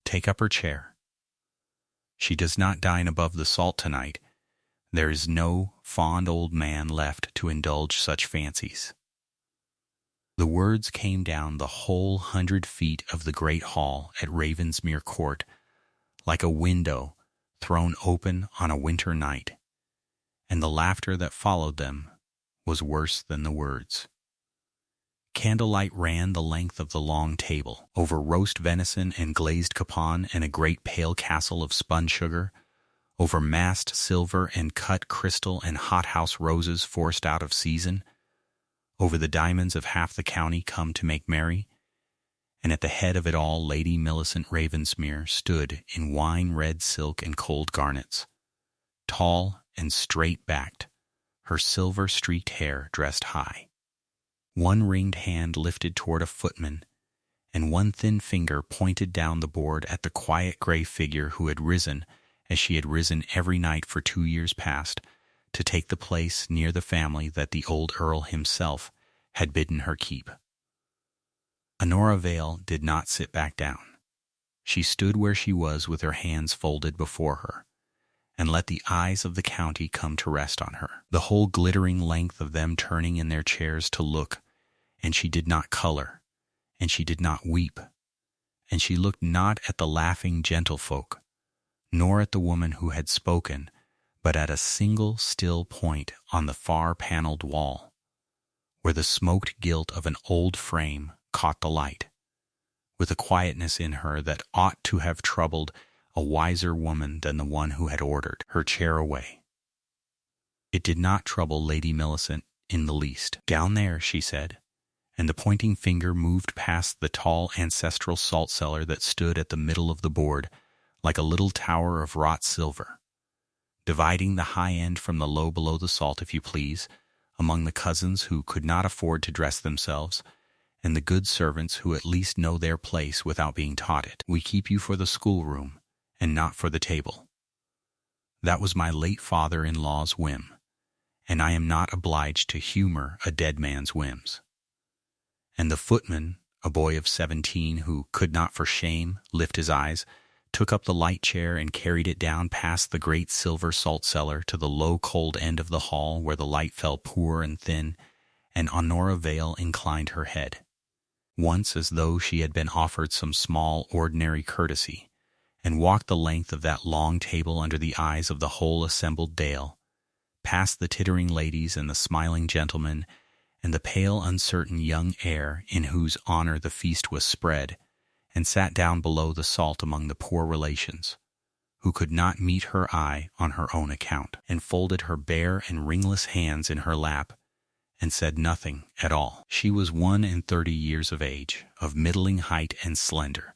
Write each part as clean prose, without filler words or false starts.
take up her chair. She does not dine above the salt tonight. There is no fond old man left to indulge such fancies. The words came down the whole 100 feet of the great hall at Ravensmere Court, like a window thrown open on a winter night, and the laughter that followed them was worse than the words. Candlelight ran the length of the long table, over roast venison and glazed capon and a great pale castle of spun sugar, over massed silver and cut crystal and hothouse roses forced out of season, over the diamonds of half the county come to make merry, and at the head of it all Lady Millicent Ravensmere stood in wine-red silk and cold garnets, tall and straight-backed, her silver-streaked hair dressed high, one ringed hand lifted toward a footman, and one thin finger pointed down the board at the quiet gray figure who had risen, as she had risen every night for 2 years past, to take the place near the family that the old Earl himself had bidden her keep. Honora Vale did not sit back down. She stood where she was with her hands folded before her, and let the eyes of the county come to rest on her, the whole glittering length of them turning in their chairs to look, and she did not color, and she did not weep, and she looked not at the laughing gentlefolk, nor at the woman who had spoken, but at a single still point on the far paneled wall, where the smoked gilt of an old frame caught the light, with a quietness in her that ought to have troubled a wiser woman than the one who had ordered her chair away. It did not trouble Lady Millicent in the least. "Down there," she said, and the pointing finger moved past the tall ancestral salt cellar that stood at the middle of the board, like a little tower of wrought silver, dividing the high end from the low below the salt, if you please, among the cousins who could not afford to dress themselves, and the good servants who at least know their place without being taught it. "We keep you for the schoolroom, and not for the table. That was my late father-in-law's whim, and I am not obliged to humor a dead man's whims." And the footman, a boy of 17 who could not for shame lift his eyes, took up the light chair and carried it down past the great silver salt cellar to the low cold end of the hall where the light fell poor and thin, and Honora Vale inclined her head, once as though she had been offered some small ordinary courtesy, and walked the length of that long table under the eyes of the whole assembled dale, past the tittering ladies and the smiling gentlemen, and the pale uncertain young heir in whose honor the feast was spread, and sat down below the salt among the poor relations, who could not meet her eye on her own account, and folded her bare and ringless hands in her lap, and said nothing at all. She was 31 years of age, of middling height and slender,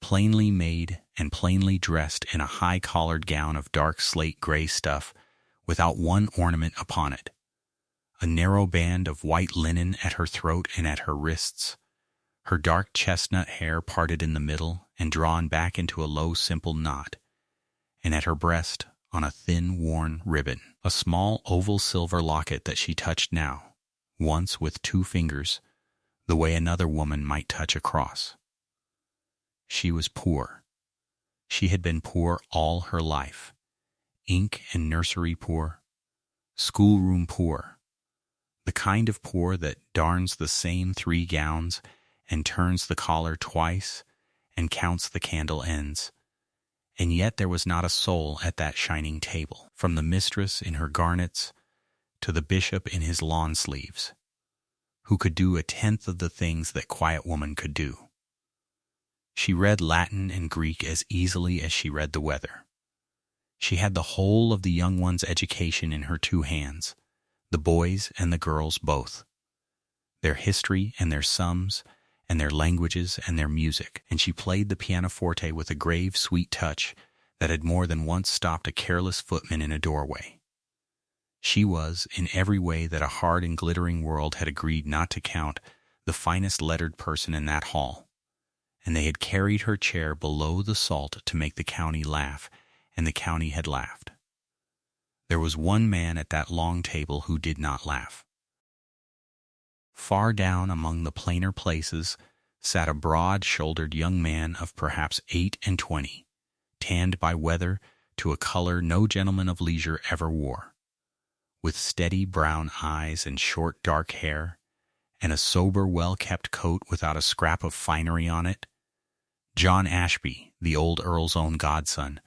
plainly made and plainly dressed in a high-collared gown of dark slate-gray stuff, without one ornament upon it, a narrow band of white linen at her throat and at her wrists, her dark chestnut hair parted in the middle and drawn back into a low simple knot, and at her breast, on a thin worn ribbon, a small oval silver locket that she touched now, once with 2 fingers, the way another woman might touch a cross. She was poor. She had been poor all her life, ink and nursery poor, schoolroom poor, the kind of poor that darns the same 3 gowns and turns the collar twice and counts the candle ends. And yet there was not a soul at that shining table, from the mistress in her garnets to the bishop in his lawn sleeves, who could do 1/10 of the things that quiet woman could do. She read Latin and Greek as easily as she read the weather. She had the whole of the young one's education in her 2 hands, the boys and the girls both, their history and their sums, and their languages and their music, and she played the pianoforte with a grave, sweet touch that had more than once stopped a careless footman in a doorway. She was, in every way that a hard and glittering world had agreed not to count, the finest lettered person in that hall, and they had carried her chair below the salt to make the county laugh, and the county had laughed. There was one man at that long table who did not laugh. Far down among the plainer places, sat a broad-shouldered young man of perhaps 28, tanned by weather to a color no gentleman of leisure ever wore, with steady brown eyes and short dark hair, and a sober, well-kept coat without a scrap of finery on it. John Ashby, the old Earl's own godson,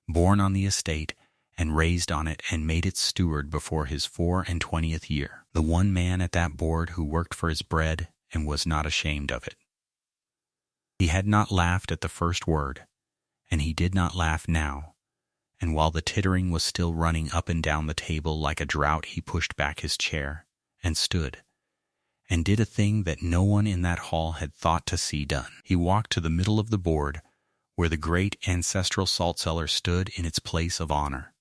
born on the estate and raised on it and made its steward before his 24th year, the one man at that board who worked for his bread and was not ashamed of it. He had not laughed at the first word, and he did not laugh now, and while the tittering was still running up and down the table like a drought, he pushed back his chair and stood, and did a thing that no one in that hall had thought to see done. He walked to the middle of the board, where the great ancestral salt cellar stood in its place of honor,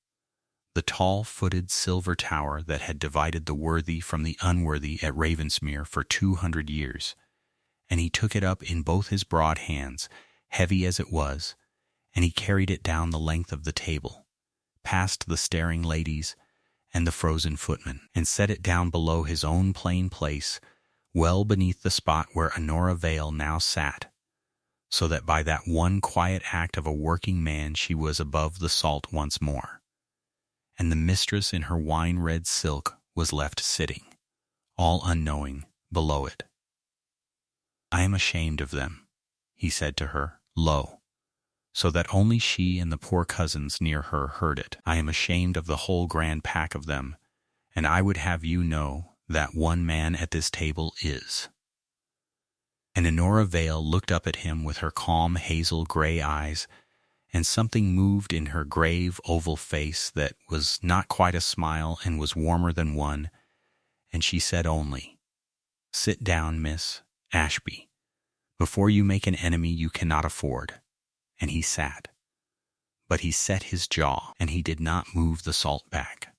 the tall-footed silver tower that had divided the worthy from the unworthy at Ravensmere for 200 years, and he took it up in both his broad hands, heavy as it was, and he carried it down the length of the table, past the staring ladies and the frozen footmen, and set it down below his own plain place, well beneath the spot where Honora Vale now sat, so that by that one quiet act of a working man she was above the salt once more, and the mistress in her wine-red silk was left sitting, all unknowing, below it. "I am ashamed of them," he said to her, low, so that only she and the poor cousins near her heard it. "I am ashamed of the whole grand pack of them, and I would have you know that one man at this table is." And Honora Vale looked up at him with her calm hazel gray eyes, and something moved in her grave oval face that was not quite a smile and was warmer than one, and she said only, "Sit down, Miss Ashby. Before you make an enemy you cannot afford." And he sat. But he set his jaw, and he did not move the salt back.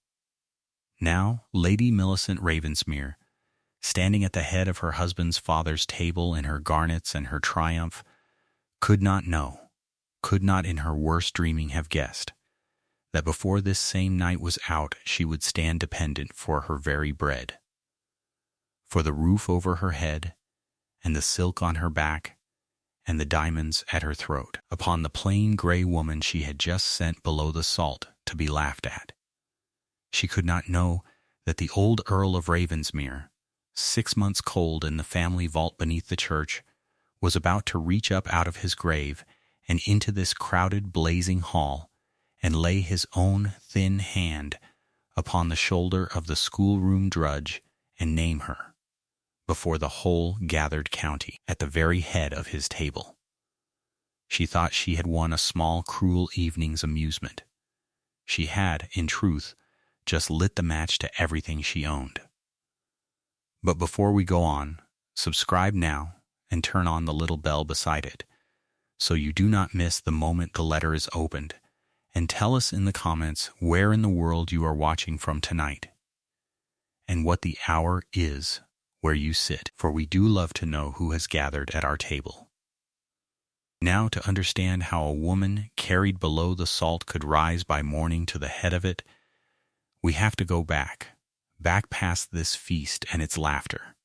Now Lady Millicent Ravensmere, standing at the head of her husband's father's table in her garnets and her triumph, could not in her worst dreaming have guessed, that before this same night was out she would stand dependent for her very bread, for the roof over her head, and the silk on her back, and the diamonds at her throat, upon the plain gray woman she had just sent below the salt to be laughed at. She could not know that the old Earl of Ravensmere, 6 months cold in the family vault beneath the church, was about to reach up out of his grave and into this crowded, blazing hall, and lay his own thin hand upon the shoulder of the schoolroom drudge and name her, before the whole gathered county, at the very head of his table. She thought she had won a small, cruel evening's amusement. She had, in truth, just lit the match to everything she owned. But before we go on, subscribe now and turn on the little bell beside it, so you do not miss the moment the letter is opened, and tell us in the comments where in the world you are watching from tonight, and what the hour is where you sit, for we do love to know who has gathered at our table. Now, to understand how a woman carried below the salt could rise by morning to the head of it, we have to go back past this feast and its laughter,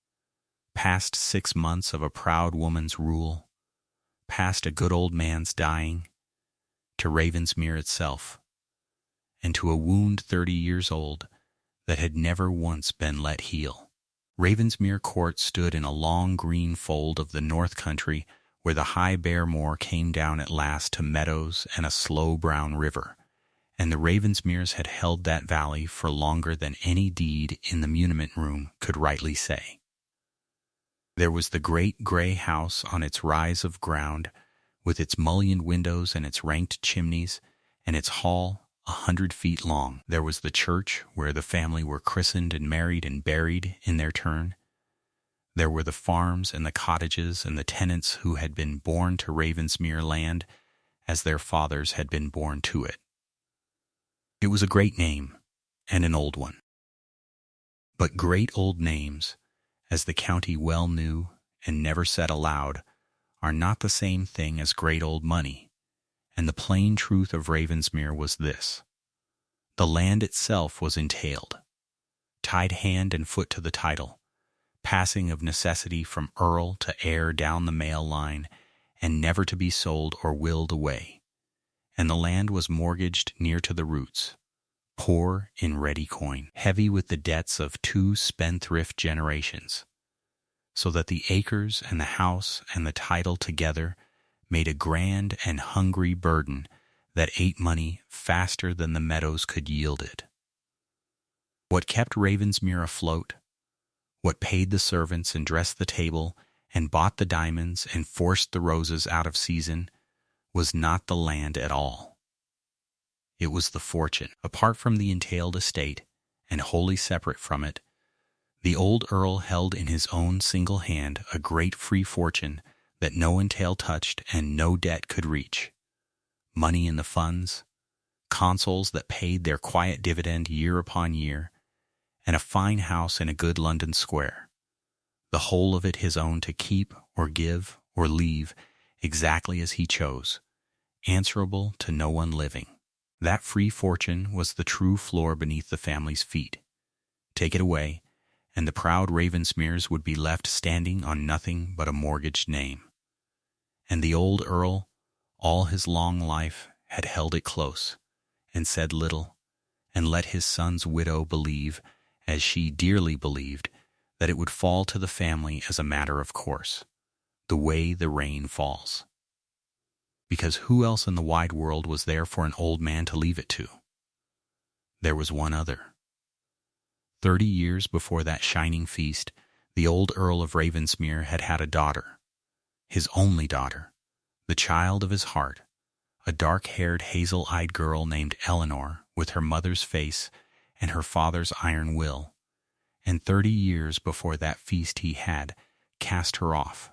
past 6 months of a proud woman's rule, past a good old man's dying, to Ravensmere itself, and to a wound 30 years old that had never once been let heal. Ravensmere Court stood in a long green fold of the north country where the high bare moor came down at last to meadows and a slow brown river, and the Ravensmeres had held that valley for longer than any deed in the muniment room could rightly say. There was the great gray house on its rise of ground, with its mullioned windows and its ranked chimneys, and its hall 100 feet long. There was the church where the family were christened and married and buried in their turn. There were the farms and the cottages and the tenants who had been born to Ravensmere land as their fathers had been born to it. It was a great name and an old one. But great old names, as the county well knew and never said aloud, are not the same thing as great old money. And the plain truth of Ravensmere was this: the land itself was entailed, tied hand and foot to the title, passing of necessity from Earl to heir down the male line, and never to be sold or willed away. And the land was mortgaged near to the roots, poor in ready coin, heavy with the debts of 2 spendthrift generations, so that the acres and the house and the title together made a grand and hungry burden that ate money faster than the meadows could yield it. What kept Ravensmere afloat, what paid the servants and dressed the table and bought the diamonds and forced the roses out of season, was not the land at all. It was the fortune. Apart from the entailed estate, and wholly separate from it, the old Earl held in his own single hand a great free fortune that no entail touched and no debt could reach. Money in the funds, consols that paid their quiet dividend year upon year, and a fine house in a good London square, the whole of it his own to keep or give or leave exactly as he chose, answerable to no one living. That free fortune was the true floor beneath the family's feet. Take it away, and the proud Ravensmeres would be left standing on nothing but a mortgaged name. And the old Earl, all his long life, had held it close, and said little, and let his son's widow believe, as she dearly believed, that it would fall to the family as a matter of course, the way the rain falls. Because who else in the wide world was there for an old man to leave it to? There was one other. 30 years before that shining feast, the old Earl of Ravensmere had had a daughter, his only daughter, the child of his heart, a dark-haired, hazel-eyed girl named Eleanor, with her mother's face and her father's iron will, and 30 years before that feast he had cast her off,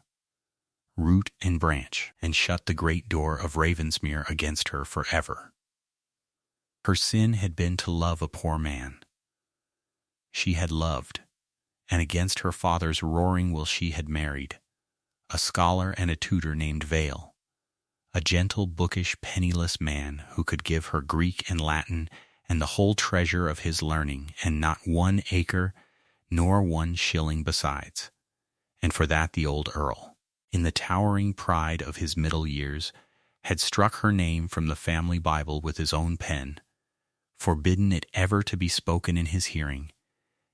root and branch, and shut the great door of Ravensmere against her forever. Her sin had been to love a poor man. She had loved, and against her father's roaring will she had married, a scholar and a tutor named Vale, a gentle, bookish, penniless man who could give her Greek and Latin and the whole treasure of his learning, and not 1 acre nor 1 shilling besides. And for that the old Earl, in the towering pride of his middle years, had struck her name from the family Bible with his own pen, forbidden it ever to be spoken in his hearing,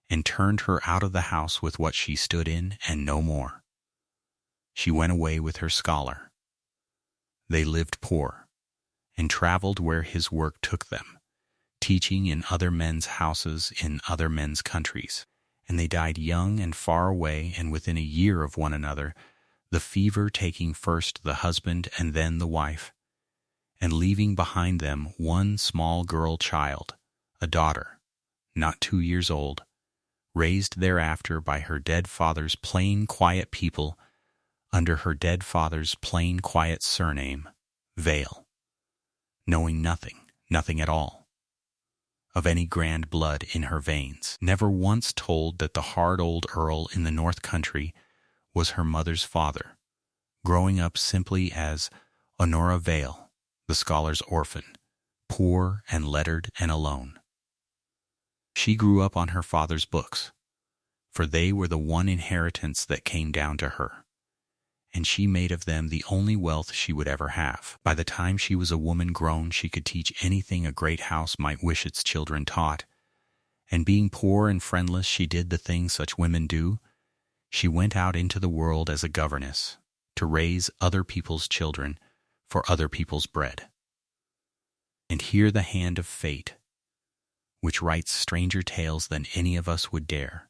and turned her out of the house with what she stood in and no more. She went away with her scholar. They lived poor, and traveled where his work took them, teaching in other men's houses in other men's countries, and they died young and far away and within a year of one another, the fever taking first the husband and then the wife, and leaving behind them 1 small girl child, a daughter, not 2 years old, raised thereafter by her dead father's plain, quiet people, under her dead father's plain, quiet surname, Vale, knowing nothing at all, of any grand blood in her veins, never once told that the hard old Earl in the North Country was her mother's father, growing up simply as Honora Vale, the scholar's orphan, poor and lettered and alone. She grew up on her father's books, for they were the one inheritance that came down to her, and she made of them the only wealth she would ever have. By the time she was a woman grown, she could teach anything a great house might wish its children taught, and being poor and friendless, she did the things such women do. She went out into the world as a governess, to raise other people's children for other people's bread. And here the hand of fate, which writes stranger tales than any of us would dare,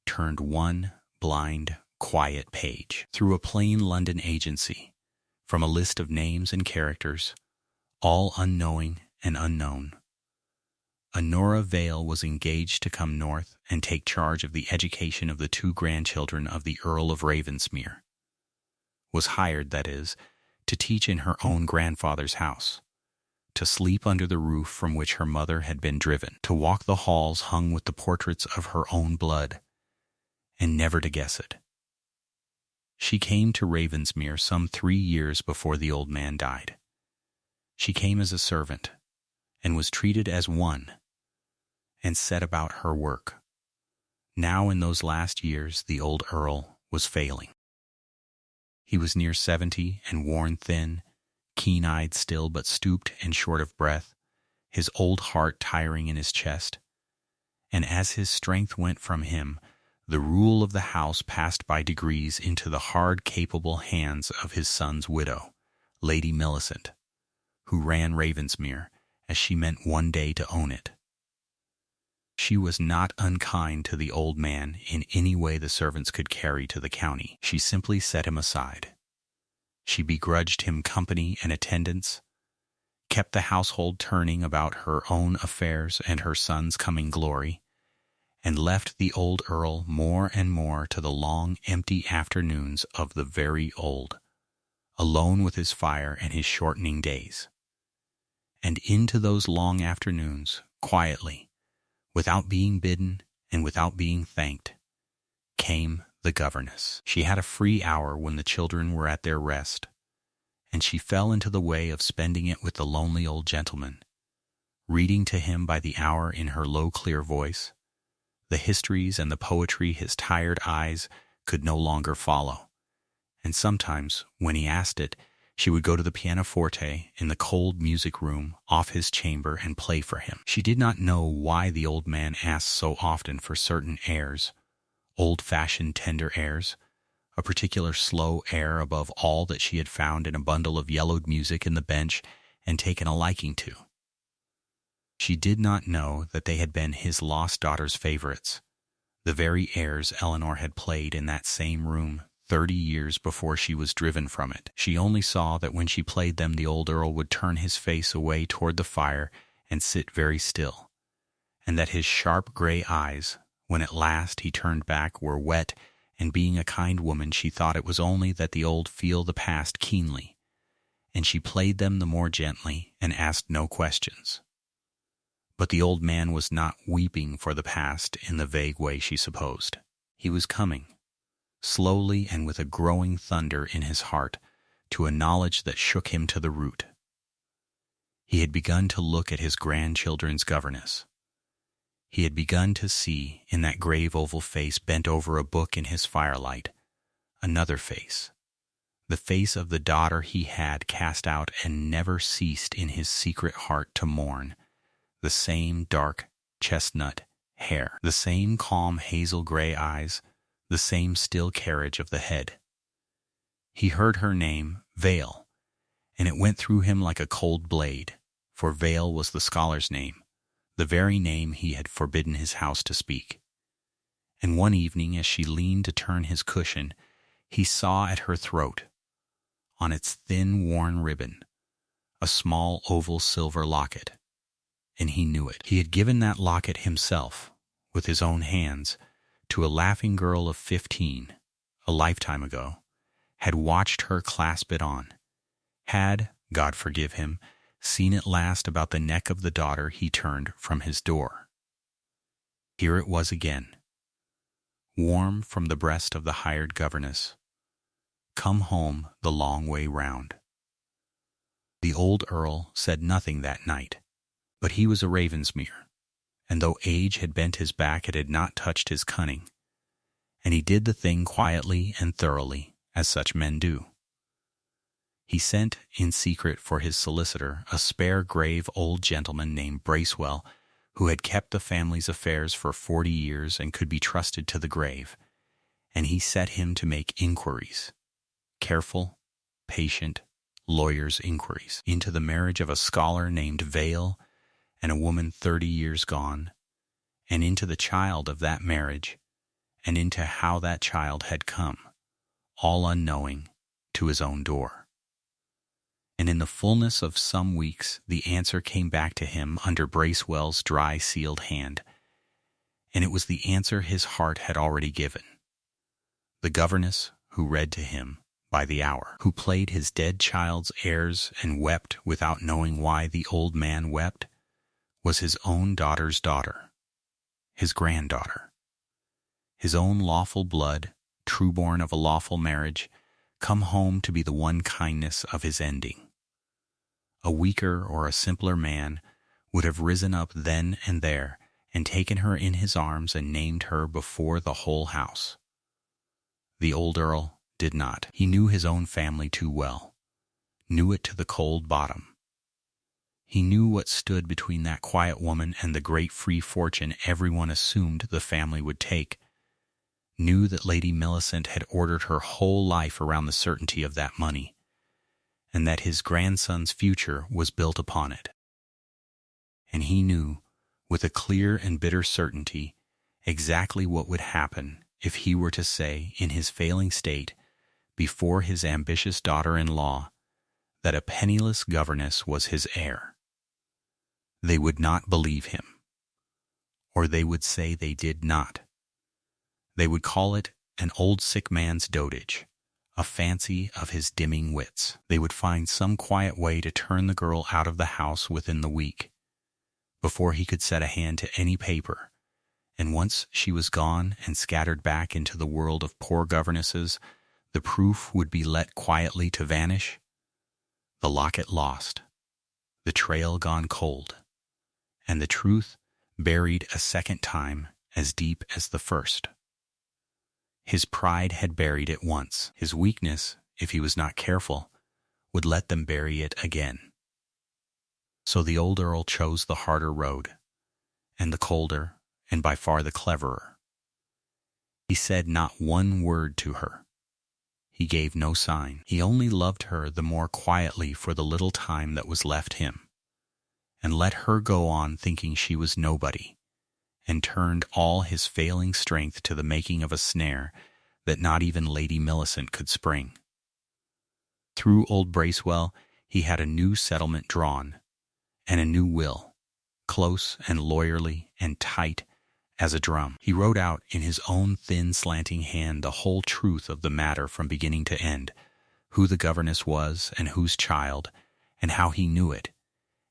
turned 1 blind, quiet page through a plain London agency, from a list of names and characters, all unknowing and unknown. Honora Vale was engaged to come north and take charge of the education of the 2 grandchildren of the Earl of Ravensmere. Was hired, that is, to teach in her own grandfather's house, to sleep under the roof from which her mother had been driven, to walk the halls hung with the portraits of her own blood, and never to guess it. She came to Ravensmere some 3 years before the old man died. She came as a servant, and was treated as one, and set about her work. Now in those last years the old Earl was failing. He was near 70 and worn thin, keen-eyed still but stooped and short of breath, his old heart tiring in his chest. And as his strength went from him, the rule of the house passed by degrees into the hard, capable hands of his son's widow, Lady Millicent, who ran Ravensmere, as she meant one day to own it. She was not unkind to the old man in any way the servants could carry to the county. She simply set him aside. She begrudged him company and attendance, kept the household turning about her own affairs and her son's coming glory, and left the old Earl more and more to the long, empty afternoons of the very old, alone with his fire and his shortening days. And into those long afternoons, quietly, without being bidden and without being thanked, came the governess. She had a free hour when the children were at their rest, and she fell into the way of spending it with the lonely old gentleman, reading to him by the hour in her low, clear voice, the histories and the poetry his tired eyes could no longer follow. And sometimes, when he asked it, she would go to the pianoforte in the cold music room off his chamber and play for him. She did not know why the old man asked so often for certain airs, old-fashioned tender airs, a particular slow air above all that she had found in a bundle of yellowed music in the bench and taken a liking to. She did not know that they had been his lost daughter's favorites, the very airs Eleanor had played in that same room 30 years before she was driven from it. She only saw that when she played them the old Earl would turn his face away toward the fire and sit very still, and that his sharp gray eyes, when at last he turned back, were wet, and being a kind woman she thought it was only that the old feel the past keenly, and she played them the more gently and asked no questions. But the old man was not weeping for the past in the vague way she supposed. He was coming, slowly and with a growing thunder in his heart, to a knowledge that shook him to the root. He had begun to look at his grandchildren's governess. He had begun to see, in that grave oval face bent over a book in his firelight, another face, the face of the daughter he had cast out and never ceased in his secret heart to mourn, the same dark chestnut hair, the same calm hazel gray eyes, the same still carriage of the head. He heard her name, Vale, and it went through him like a cold blade, for Vale was the scholar's name, the very name he had forbidden his house to speak. And one evening, as she leaned to turn his cushion, he saw at her throat, on its thin, worn ribbon, a small oval silver locket, and he knew it. He had given that locket himself, with his own hands, to a laughing girl of 15, a lifetime ago, had watched her clasp it on, had, God forgive him, seen it last about the neck of the daughter he turned from his door. Here it was again, warm from the breast of the hired governess, come home the long way round. The old Earl said nothing that night, but he was a Ravensmere, and though age had bent his back, it had not touched his cunning, and he did the thing quietly and thoroughly, as such men do. He sent in secret for his solicitor a spare, grave old gentleman named Bracewell, who had kept the family's affairs for 40 years and could be trusted to the grave, and he set him to make inquiries, careful, patient, lawyer's inquiries, into the marriage of a scholar named Vale and a woman 30 years gone, and into the child of that marriage, and into how that child had come, all unknowing, to his own door. And in the fullness of some weeks the answer came back to him under Bracewell's dry, sealed hand, and it was the answer his heart had already given. The governess who read to him by the hour, who played his dead child's airs and wept without knowing why the old man wept, was his own daughter's daughter, his granddaughter, his own lawful blood, true-born of a lawful marriage, come home to be the one kindness of his ending. A weaker or a simpler man would have risen up then and there and taken her in his arms and named her before the whole house. The old Earl did not. He knew his own family too well, knew it to the cold bottom. He knew what stood between that quiet woman and the great free fortune everyone assumed the family would take, knew that Lady Millicent had ordered her whole life around the certainty of that money, and that his grandson's future was built upon it. And he knew, with a clear and bitter certainty, exactly what would happen if he were to say, in his failing state, before his ambitious daughter-in-law, that a penniless governess was his heir. They would not believe him, or they would say they did not. They would call it an old sick man's dotage, a fancy of his dimming wits. They would find some quiet way to turn the girl out of the house within the week, before he could set a hand to any paper, and once she was gone and scattered back into the world of poor governesses, the proof would be let quietly to vanish, the locket lost, the trail gone cold, and the truth buried a second time as deep as the first. His pride had buried it once. His weakness, if he was not careful, would let them bury it again. So the old Earl chose the harder road, and the colder, and by far the cleverer. He said not one word to her. He gave no sign. He only loved her the more quietly for the little time that was left him, and let her go on thinking she was nobody, and turned all his failing strength to the making of a snare that not even Lady Millicent could spring. Through old Bracewell he had a new settlement drawn, and a new will, close and lawyerly and tight as a drum. He wrote out in his own thin slanting hand the whole truth of the matter from beginning to end, who the governess was and whose child, and how he knew it,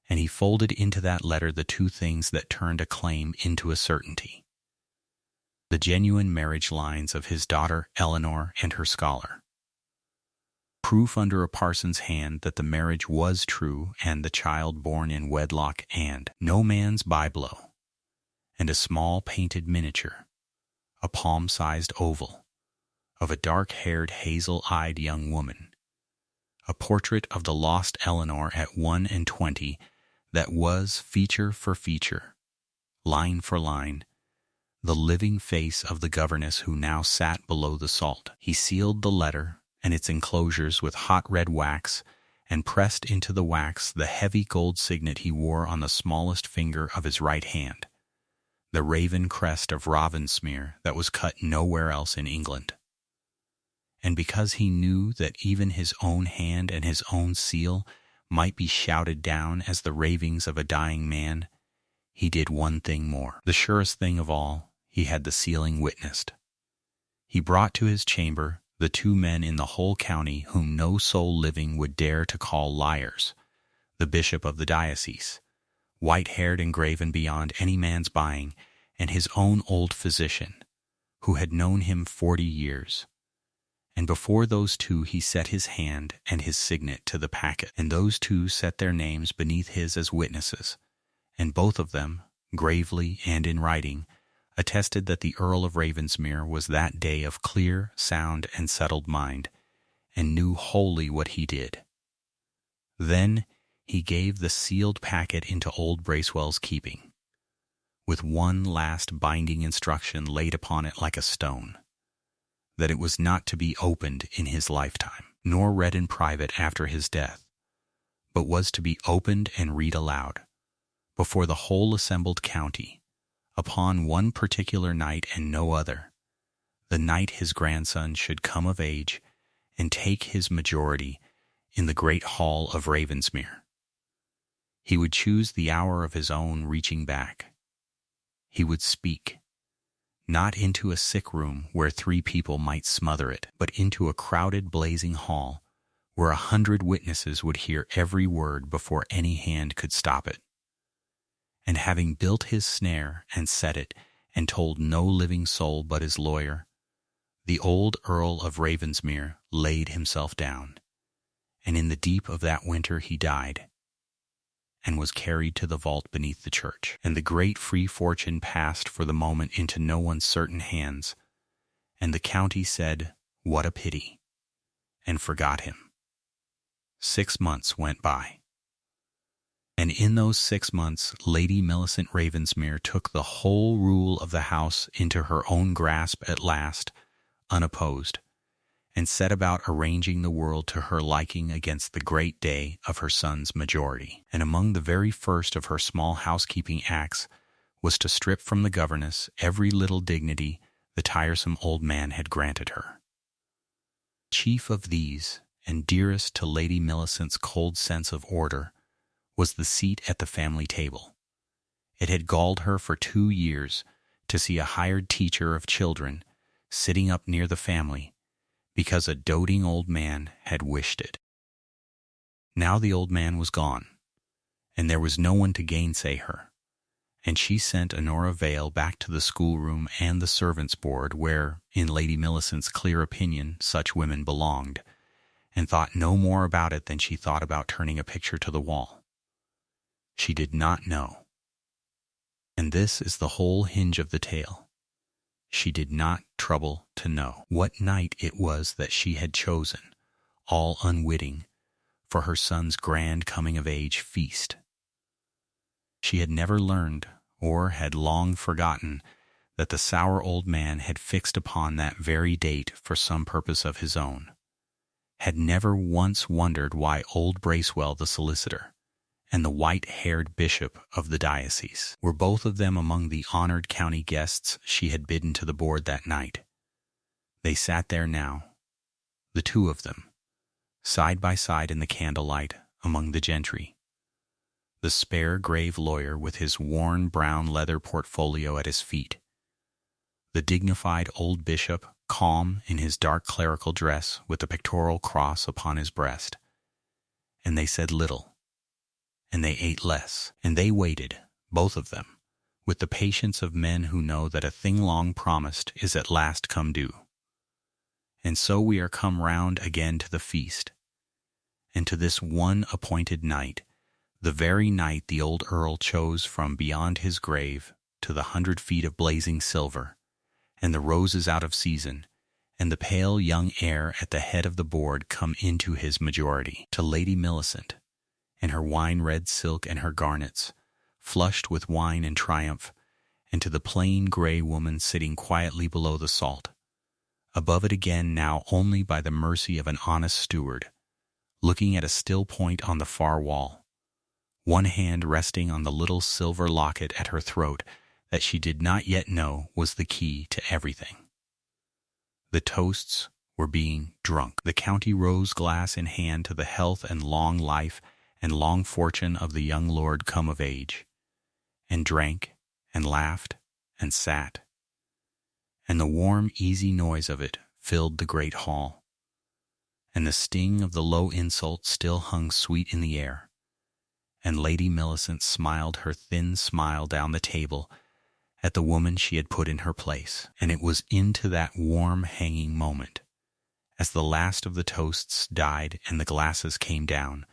and he folded into that letter the two things that turned a claim into a certainty: the genuine marriage lines of his daughter Eleanor and her scholar, proof under a parson's hand that the marriage was true and the child born in wedlock, and no man's byblow, and a small painted miniature, a palm-sized oval, of a dark-haired, hazel-eyed young woman, a portrait of the lost Eleanor at 21 that was, feature for feature, line for line, the living face of the governess who now sat below the salt. He sealed the letter and its enclosures with hot red wax, and pressed into the wax the heavy gold signet he wore on the smallest finger of his right hand, the raven crest of Ravensmere that was cut nowhere else in England. And because he knew that even his own hand and his own seal might be shouted down as the ravings of a dying man, he did one thing more. The surest thing of all, he had the sealing witnessed. He brought to his chamber the two men in the whole county whom no soul living would dare to call liars, the bishop of the diocese, white-haired and graven beyond any man's buying, and his own old physician, who had known him 40 years. And before those two he set his hand and his signet to the packet, and those two set their names beneath his as witnesses, and both of them, gravely and in writing, attested that the Earl of Ravensmere was that day of clear, sound, and settled mind, and knew wholly what he did. Then he gave the sealed packet into old Bracewell's keeping, with one last binding instruction laid upon it like a stone, that it was not to be opened in his lifetime, nor read in private after his death, but was to be opened and read aloud, before the whole assembled county, upon one particular night and no other, the night his grandson should come of age and take his majority in the great hall of Ravensmere. He would choose the hour of his own reaching back. He would speak, not into a sick room where 3 people might smother it, but into a crowded, blazing hall where 100 witnesses would hear every word before any hand could stop it. And having built his snare and set it, and told no living soul but his lawyer, the old Earl of Ravensmere laid himself down, and in the deep of that winter he died. and was carried to the vault beneath the church. And the great free fortune passed for the moment into no uncertain hands, and the county said, "What a pity," and forgot him. 6 months went by. And in those 6 months, Lady Millicent Ravensmere took the whole rule of the house into her own grasp at last, unopposed, and set about arranging the world to her liking against the great day of her son's majority. And among the very first of her small housekeeping acts was to strip from the governess every little dignity the tiresome old man had granted her. Chief of these, and dearest to Lady Millicent's cold sense of order, was the seat at the family table. It had galled her for 2 years to see a hired teacher of children sitting up near the family because a doting old man had wished it. Now the old man was gone, and there was no one to gainsay her, and she sent Honora Vale back to the schoolroom and the servants' board where, in Lady Millicent's clear opinion, such women belonged, and thought no more about it than she thought about turning a picture to the wall. She did not know. And this is the whole hinge of the tale. She did not trouble to know what night it was that she had chosen, all unwitting, for her son's grand coming-of-age feast. She had never learned, or had long forgotten, that the sour old man had fixed upon that very date for some purpose of his own, had never once wondered why old Bracewell the solicitor, and the white-haired bishop of the diocese were both of them among the honored county guests she had bidden to the board that night. They sat there now, the two of them, side by side in the candlelight among the gentry. The spare, grave lawyer with his worn brown leather portfolio at his feet. The dignified old bishop, calm in his dark clerical dress with the pictorial cross upon his breast. And they said little, and they ate less, and they waited, both of them, with the patience of men who know that a thing long promised is at last come due. And so we are come round again to the feast, and to this one appointed night, the very night the old Earl chose from beyond his grave to the 100 feet of blazing silver, and the roses out of season, and the pale young heir at the head of the board come into his majority. To Lady Millicent, in her wine-red silk and her garnets, flushed with wine and triumph, and to the plain grey woman sitting quietly below the salt, above it again now only by the mercy of an honest steward, looking at a still point on the far wall, one hand resting on the little silver locket at her throat that she did not yet know was the key to everything. The toasts were being drunk, the county rose glass in hand to the health and long life and long fortune of the young lord come of age, and drank, and laughed, and sat, and the warm, easy noise of it filled the great hall, and the sting of the low insult still hung sweet in the air, and Lady Millicent smiled her thin smile down the table at the woman she had put in her place, and it was into that warm hanging moment, as the last of the toasts died and the glasses came down,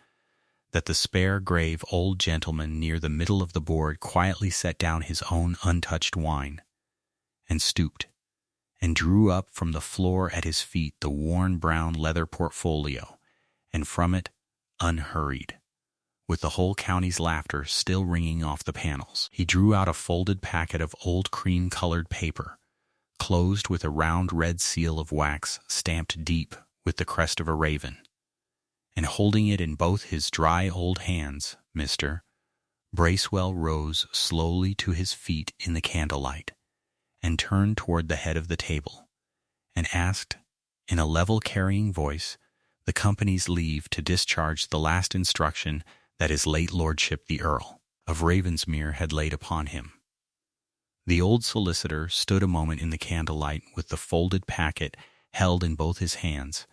that the spare, grave old gentleman near the middle of the board quietly set down his own untouched wine, and stooped, and drew up from the floor at his feet the worn brown leather portfolio, and from it, unhurried, with the whole county's laughter still ringing off the panels, he drew out a folded packet of old cream-colored paper, closed with a round red seal of wax stamped deep with the crest of a raven, and holding it in both his dry old hands, Mr. Bracewell rose slowly to his feet in the candlelight, and turned toward the head of the table, and asked, in a level carrying voice, the company's leave to discharge the last instruction that his late lordship the Earl of Ravensmere had laid upon him. The old solicitor stood a moment in the candlelight with the folded packet held in both his hands,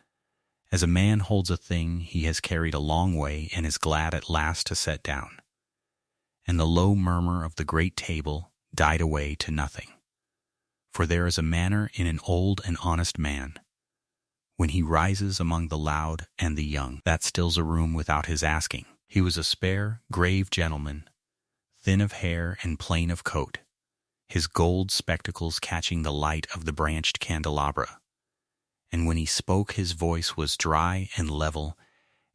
as a man holds a thing he has carried a long way and is glad at last to set down. And the low murmur of the great table died away to nothing. For there is a manner in an old and honest man, when he rises among the loud and the young, that stills a room without his asking. He was a spare, grave gentleman, thin of hair and plain of coat, his gold spectacles catching the light of the branched candelabra. And when he spoke, his voice was dry and level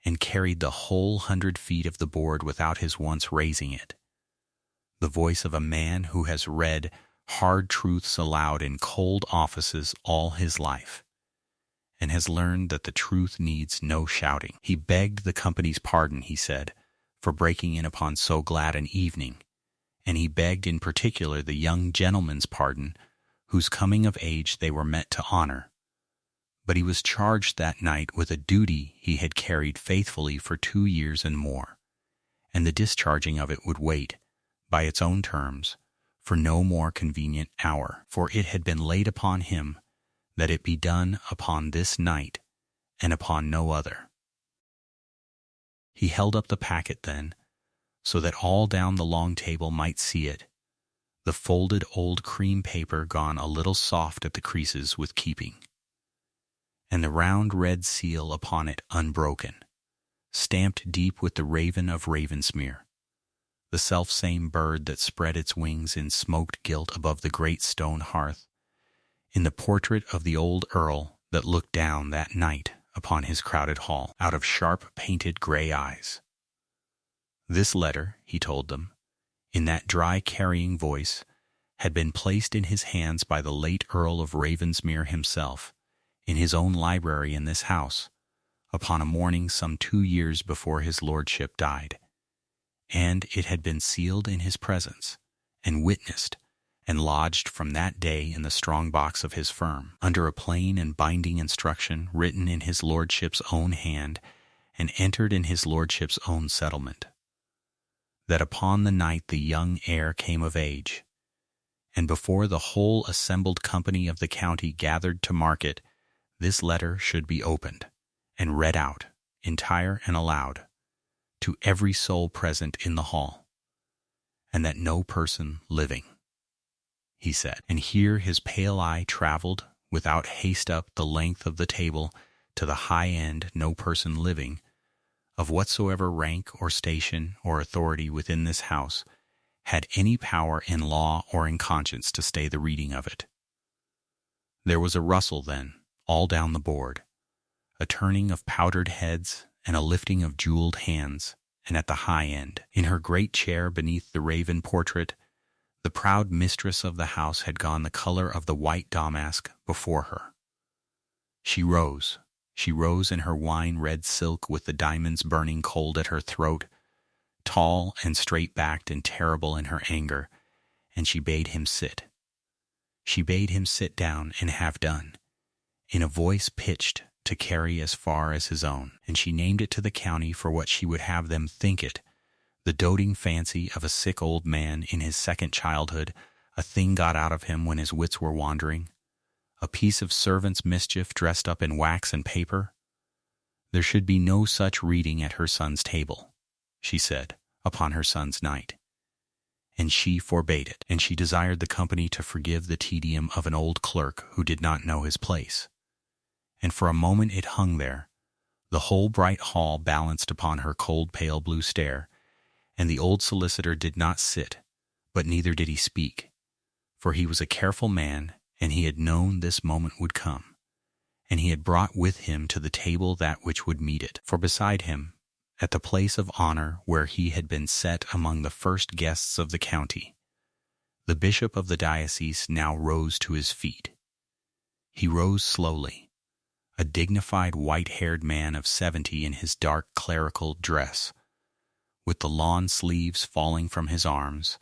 and carried the whole 100 feet of the board without his once raising it. The voice of a man who has read hard truths aloud in cold offices all his life, and has learned that the truth needs no shouting. He begged the company's pardon, he said, for breaking in upon so glad an evening, and he begged in particular the young gentleman's pardon, whose coming of age they were met to honor. But he was charged that night with a duty he had carried faithfully for 2 years and more, and the discharging of it would wait, by its own terms, for no more convenient hour, for it had been laid upon him that it be done upon this night and upon no other. He held up the packet then, so that all down the long table might see it, the folded old cream paper gone a little soft at the creases with keeping, and the round red seal upon it unbroken, stamped deep with the raven of Ravensmere, the selfsame bird that spread its wings in smoked gilt above the great stone hearth, in the portrait of the old Earl that looked down that night upon his crowded hall out of sharp painted gray eyes. This letter, he told them, in that dry carrying voice, had been placed in his hands by the late Earl of Ravensmere himself, in his own library in this house, upon a morning some 2 years before his lordship died, and it had been sealed in his presence, and witnessed, and lodged from that day in the strong box of his firm, under a plain and binding instruction written in his lordship's own hand, and entered in his lordship's own settlement, that upon the night the young heir came of age, and before the whole assembled company of the county gathered to market, this letter should be opened, and read out, entire and aloud, to every soul present in the hall, and that no person living, he said, and here his pale eye traveled without haste up the length of the table to the high end, no person living, of whatsoever rank or station or authority within this house, had any power in law or in conscience to stay the reading of it. There was a rustle then, all down the board, a turning of powdered heads and a lifting of jeweled hands, and at the high end, in her great chair beneath the raven portrait, the proud mistress of the house had gone the color of the white damask before her. She rose in her wine-red silk with the diamonds burning cold at her throat, tall and straight-backed and terrible in her anger, and she bade him sit. She bade him sit down and have done, in a voice pitched to carry as far as his own, and she named it to the county for what she would have them think it, the doting fancy of a sick old man in his second childhood, a thing got out of him when his wits were wandering, a piece of servant's mischief dressed up in wax and paper. There should be no such reading at her son's table, she said, upon her son's night. And she forbade it, and she desired the company to forgive the tedium of an old clerk who did not know his place. And for a moment it hung there, the whole bright hall balanced upon her cold pale blue stare, and the old solicitor did not sit, but neither did he speak, for he was a careful man, and he had known this moment would come, and he had brought with him to the table that which would meet it. For beside him, at the place of honor where he had been set among the first guests of the county, the bishop of the diocese now rose to his feet. He rose slowly, a dignified white-haired man of 70 in his dark clerical dress, with the lawn sleeves falling from his arms,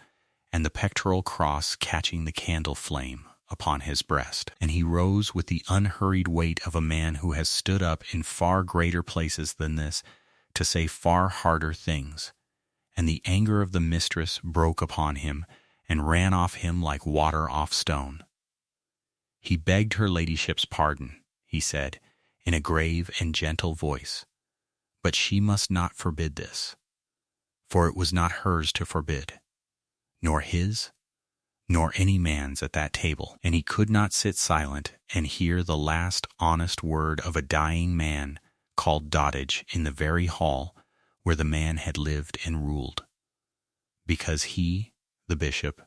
and the pectoral cross catching the candle flame upon his breast. And he rose with the unhurried weight of a man who has stood up in far greater places than this to say far harder things, and the anger of the mistress broke upon him and ran off him like water off stone. He begged her ladyship's pardon, he said, in a grave and gentle voice, but she must not forbid this, for it was not hers to forbid, nor his, nor any man's at that table, and he could not sit silent and hear the last honest word of a dying man called dotage in the very hall where the man had lived and ruled, because he, the bishop,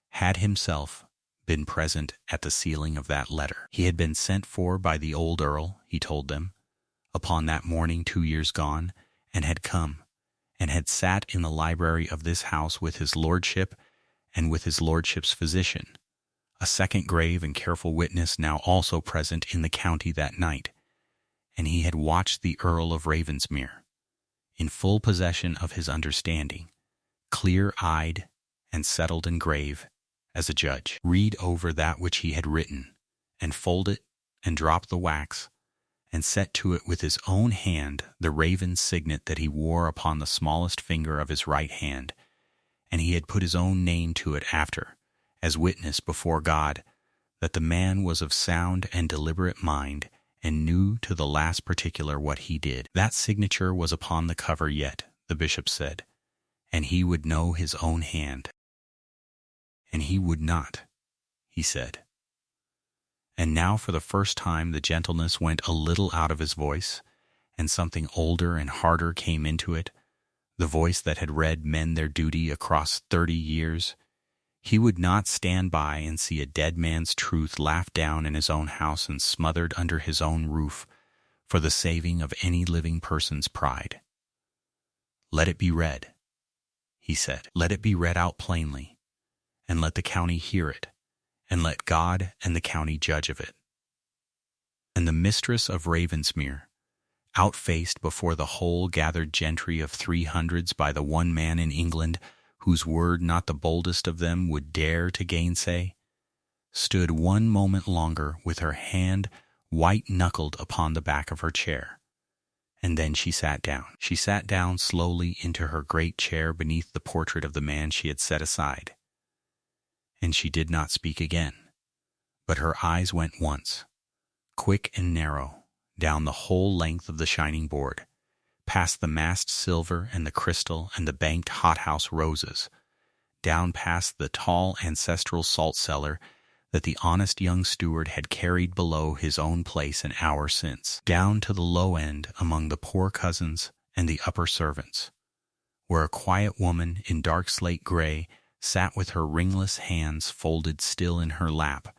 had himself been present at the sealing of that letter. He had been sent for by the old Earl, he told them, upon that morning 2 years gone, and had come, and had sat in the library of this house with his lordship and with his lordship's physician, a second grave and careful witness now also present in the county that night, and he had watched the Earl of Ravensmere, in full possession of his understanding, clear-eyed and settled and grave as a judge, read over that which he had written, and fold it, and drop the wax, and set to it with his own hand the raven signet that he wore upon the smallest finger of his right hand, and he had put his own name to it after, as witness before God, that the man was of sound and deliberate mind, and knew to the last particular what he did. That signature was upon the cover yet, the bishop said, and he would know his own hand. And he would not, he said. And now for the first time the gentleness went a little out of his voice, and something older and harder came into it, the voice that had read men their duty across 30 years. He would not stand by and see a dead man's truth laughed down in his own house and smothered under his own roof for the saving of any living person's pride. Let it be read, he said. Let it be read out plainly, and let the county hear it, and let God and the county judge of it. And the mistress of Ravensmere, outfaced before the whole gathered gentry of 300s by the one man in England whose word not the boldest of them would dare to gainsay, stood one moment longer with her hand white-knuckled upon the back of her chair, and then she sat down. She sat down slowly into her great chair beneath the portrait of the man she had set aside, and she did not speak again, but her eyes went once, quick and narrow, down the whole length of the shining board, past the massed silver and the crystal and the banked hothouse roses, down past the tall ancestral salt cellar that the honest young steward had carried below his own place an hour since, down to the low end among the poor cousins and the upper servants, where a quiet woman in dark slate gray sat with her ringless hands folded still in her lap,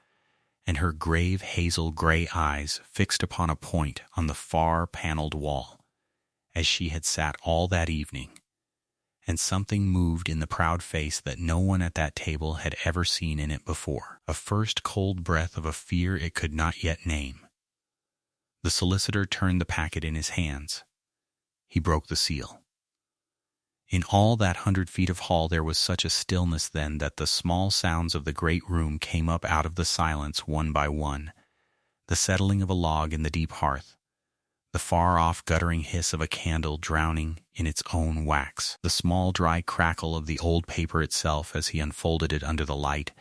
and her grave hazel gray eyes fixed upon a point on the far paneled wall, as she had sat all that evening, and something moved in the proud face that no one at that table had ever seen in it before, a first cold breath of a fear it could not yet name. The solicitor turned the packet in his hands. He broke the seal. In all that 100 feet of hall there was such a stillness then that the small sounds of the great room came up out of the silence one by one, the settling of a log in the deep hearth, the far-off guttering hiss of a candle drowning in its own wax, the small dry crackle of the old paper itself as he unfolded it under the light,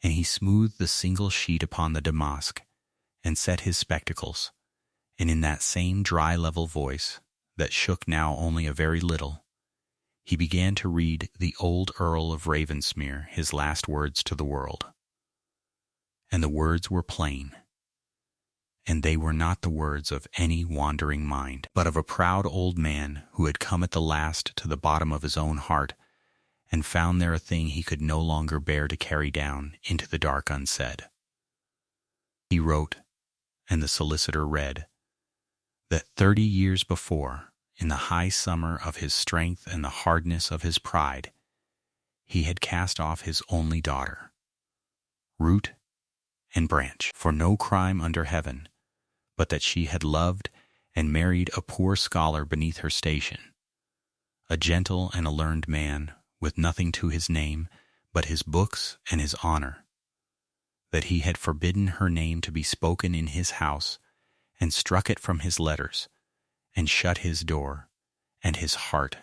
and he smoothed the single sheet upon the damask, and set his spectacles, and in that same dry level voice, that shook now only a very little, he began to read the old Earl of Ravensmere his last words to the world. And the words were plain, and they were not the words of any wandering mind, but of a proud old man who had come at the last to the bottom of his own heart and found there a thing he could no longer bear to carry down into the dark unsaid. He wrote, and the solicitor read, that 30 years before, in the high summer of his strength and the hardness of his pride, he had cast off his only daughter, root and branch, for no crime under heaven, but that she had loved and married a poor scholar beneath her station, a gentle and a learned man with nothing to his name but his books and his honor, that he had forbidden her name to be spoken in his house, and struck it from his letters, and shut his door and his heart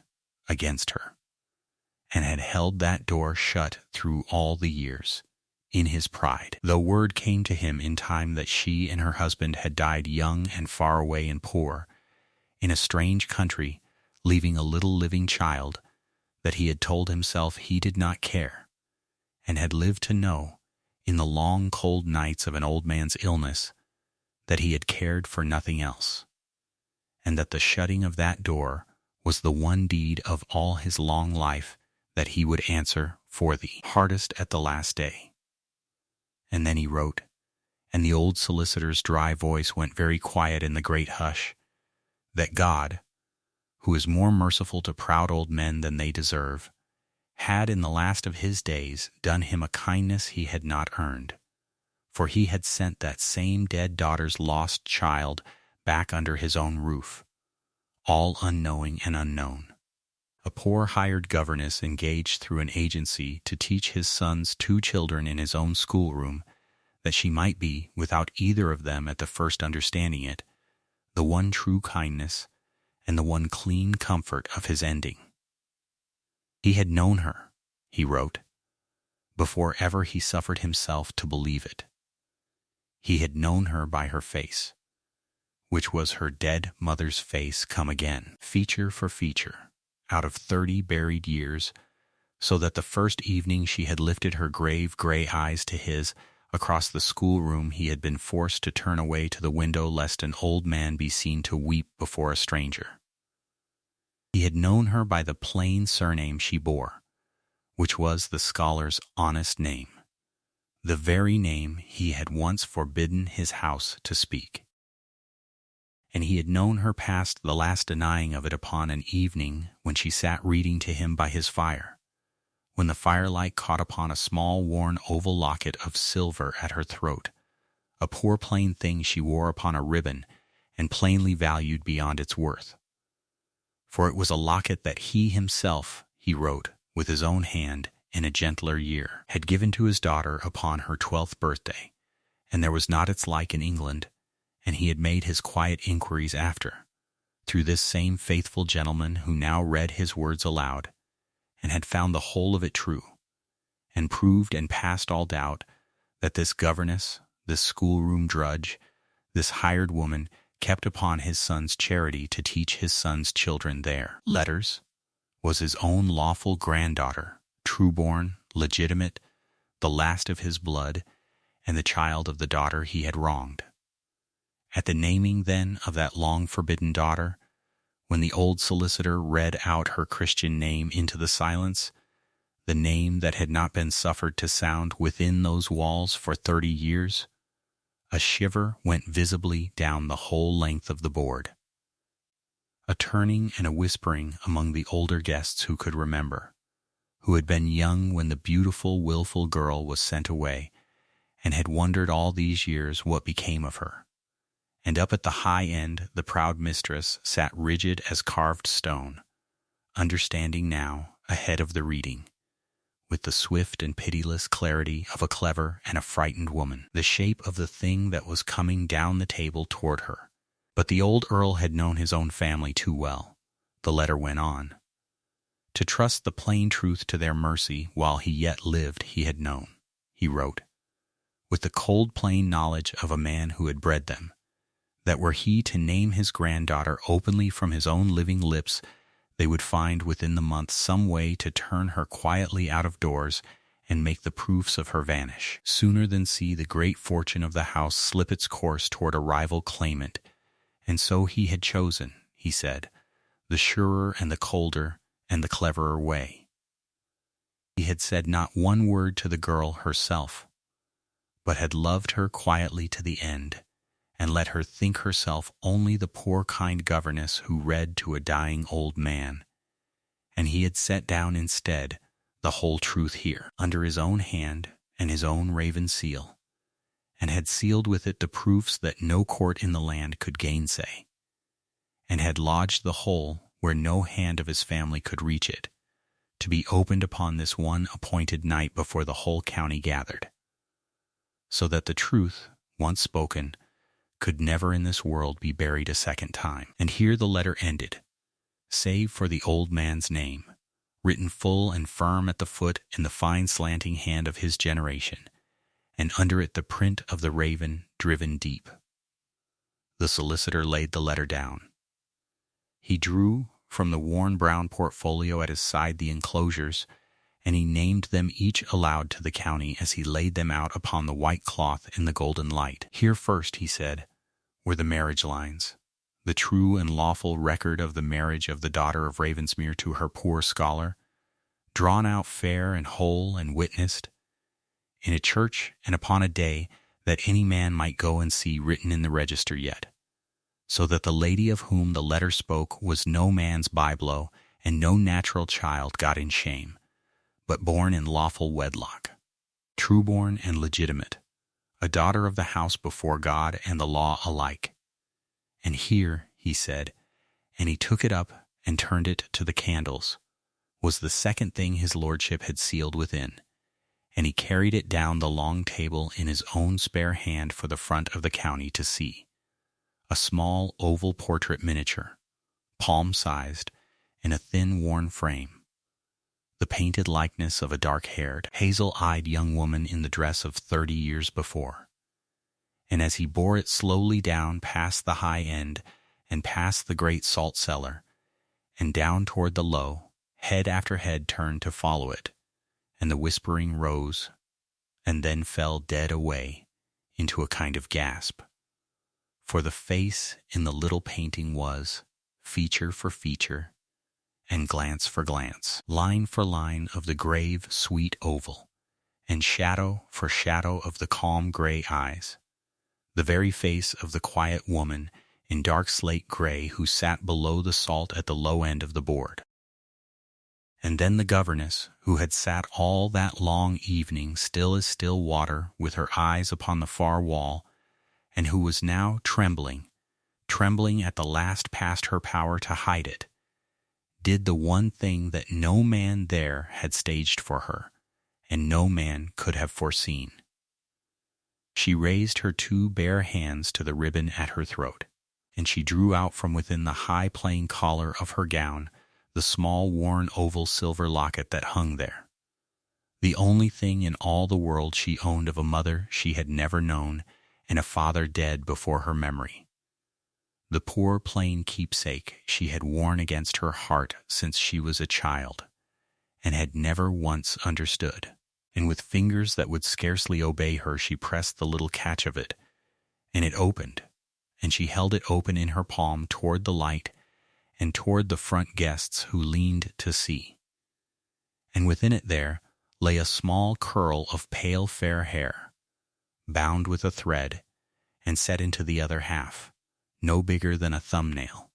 against her, and had held that door shut through all the years, in his pride, though word came to him in time that she and her husband had died young and far away and poor, in a strange country, leaving a little living child, that he had told himself he did not care, and had lived to know, in the long cold nights of an old man's illness, that he had cared for nothing else, and that the shutting of that door was the one deed of all his long life that he would answer for the hardest at the last day. And then he wrote, and the old solicitor's dry voice went very quiet in the great hush, that God, who is more merciful to proud old men than they deserve, had in the last of his days done him a kindness he had not earned, for he had sent that same dead daughter's lost child back under his own roof, all unknowing and unknown. A poor hired governess engaged through an agency to teach his son's 2 children in his own schoolroom, that she might be, without either of them at the first understanding it, the one true kindness and the one clean comfort of his ending. He had known her, he wrote, before ever he suffered himself to believe it. He had known her by her face, which was her dead mother's face come again, feature for feature, out of 30 buried years, so that the first evening she had lifted her grave gray eyes to his, across the schoolroom he had been forced to turn away to the window lest an old man be seen to weep before a stranger. He had known her by the plain surname she bore, which was the scholar's honest name, the very name he had once forbidden his house to speak. And he had known her past the last denying of it upon an evening when she sat reading to him by his fire, when the firelight caught upon a small worn oval locket of silver at her throat, a poor plain thing she wore upon a ribbon and plainly valued beyond its worth. For it was a locket that he himself, he wrote, with his own hand, in a gentler year, had given to his daughter upon her 12th birthday, and there was not its like in England, and he had made his quiet inquiries after, through this same faithful gentleman who now read his words aloud, and had found the whole of it true, and proved and past all doubt that this governess, this schoolroom drudge, this hired woman kept upon his son's charity to teach his son's children their letters, was his own lawful granddaughter, true-born, legitimate, the last of his blood, and the child of the daughter he had wronged. At the naming, then, of that long-forbidden daughter, when the old solicitor read out her Christian name into the silence, the name that had not been suffered to sound within those walls for 30 years, a shiver went visibly down the whole length of the board. A turning and a whispering among the older guests who could remember, who had been young when the beautiful, willful girl was sent away, and had wondered all these years what became of her. And up at the high end the proud mistress sat rigid as carved stone, understanding now, ahead of the reading, with the swift and pitiless clarity of a clever and a frightened woman, the shape of the thing that was coming down the table toward her. But the old Earl had known his own family too well, the letter went on. To trust the plain truth to their mercy while he yet lived he had known, he wrote, with the cold plain knowledge of a man who had bred them, that were he to name his granddaughter openly from his own living lips, they would find within the month some way to turn her quietly out of doors and make the proofs of her vanish, sooner than see the great fortune of the house slip its course toward a rival claimant. And so he had chosen, he said, the surer and the colder and the cleverer way. He had said not one word to the girl herself, but had loved her quietly to the end, and let her think herself only the poor kind governess who read to a dying old man. And he had set down instead the whole truth here, under his own hand and his own raven seal, and had sealed with it the proofs that no court in the land could gainsay, and had lodged the whole where no hand of his family could reach it, to be opened upon this one appointed night before the whole county gathered, so that the truth, once spoken, could never in this world be buried a second time. And here the letter ended, save for the old man's name, written full and firm at the foot in the fine slanting hand of his generation, and under it the print of the raven driven deep. The solicitor laid the letter down. He drew from the worn brown portfolio at his side the enclosures, and he named them each aloud to the county as he laid them out upon the white cloth in the golden light. Here first, he said, were the marriage lines, the true and lawful record of the marriage of the daughter of Ravensmere to her poor scholar, drawn out fair and whole and witnessed, in a church and upon a day that any man might go and see written in the register yet, so that the lady of whom the letter spoke was no man's byblow, and no natural child got in shame, but born in lawful wedlock, true-born and legitimate, a daughter of the house before God and the law alike. And here, he said, and he took it up and turned it to the candles, was the second thing his lordship had sealed within, and he carried it down the long table in his own spare hand for the front of the county to see. A small oval portrait miniature, palm-sized, in a thin worn frame, the painted likeness of a dark-haired, hazel-eyed young woman in the dress of 30 years before. And as he bore it slowly down past the high end and past the great salt cellar, and down toward the low, head after head turned to follow it, and the whispering rose, and then fell dead away into a kind of gasp. For the face in the little painting was, feature for feature, and glance for glance, line for line of the grave, sweet oval, and shadow for shadow of the calm gray eyes, the very face of the quiet woman in dark slate gray who sat below the salt at the low end of the board. And then the governess, who had sat all that long evening still as still water with her eyes upon the far wall, and who was now trembling at the last past her power to hide it, did the one thing that no man there had staged for her, and no man could have foreseen. She raised her two bare hands to the ribbon at her throat, and she drew out from within the high plain collar of her gown the small worn oval silver locket that hung there, the only thing in all the world she owned of a mother she had never known and a father dead before her memory. The poor plain keepsake she had worn against her heart since she was a child, and had never once understood, and with fingers that would scarcely obey her she pressed the little catch of it, and it opened, and she held it open in her palm toward the light and toward the front guests who leaned to see. And within it there lay a small curl of pale fair hair, bound with a thread, and set into the other half, no bigger than a thumbnail,